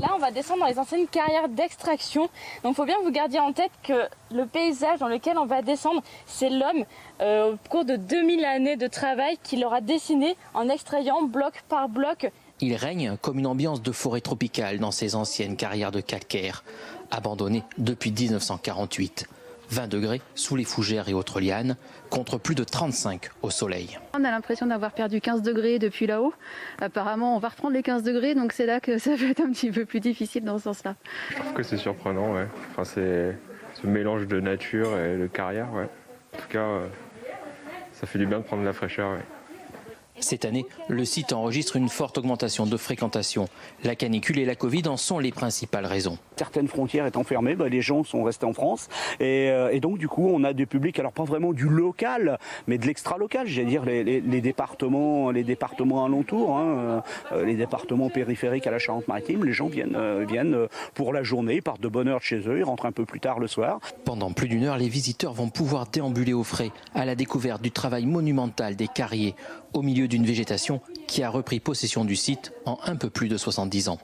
Là, on va descendre dans les anciennes carrières d'extraction. Donc, il faut bien que vous gardiez en tête que le paysage dans lequel on va descendre, c'est l'homme au cours de 2000 années de travail qu'il aura dessiné en extrayant bloc par bloc. Il règne comme une ambiance de forêt tropicale dans ces anciennes carrières de calcaire, abandonnées depuis 1948. 20 degrés sous les fougères et autres lianes, contre plus de 35 au soleil. On a l'impression d'avoir perdu 15 degrés depuis là-haut. Apparemment, on va reprendre les 15 degrés, donc c'est là que ça va être un petit peu plus difficile dans ce sens-là. Je trouve que c'est surprenant, ouais. Enfin, c'est ce mélange de nature et de carrière, ouais. En tout cas, ça fait du bien de prendre de la fraîcheur, ouais. Cette année, le site enregistre une forte augmentation de fréquentation. La canicule et la Covid en sont les principales raisons. Certaines frontières étant fermées, les gens sont restés en France et donc du coup on a des publics, alors pas vraiment du local, mais de l'extra-local, j'allais dire les départements alentours, les départements périphériques à la Charente-Maritime. Les gens viennent pour la journée, ils partent de bonne heure de chez eux, ils rentrent un peu plus tard le soir. Pendant plus d'une heure, les visiteurs vont pouvoir déambuler au frais à la découverte du travail monumental des carriers, au milieu d'une végétation qui a repris possession du site en un peu plus de 70 ans.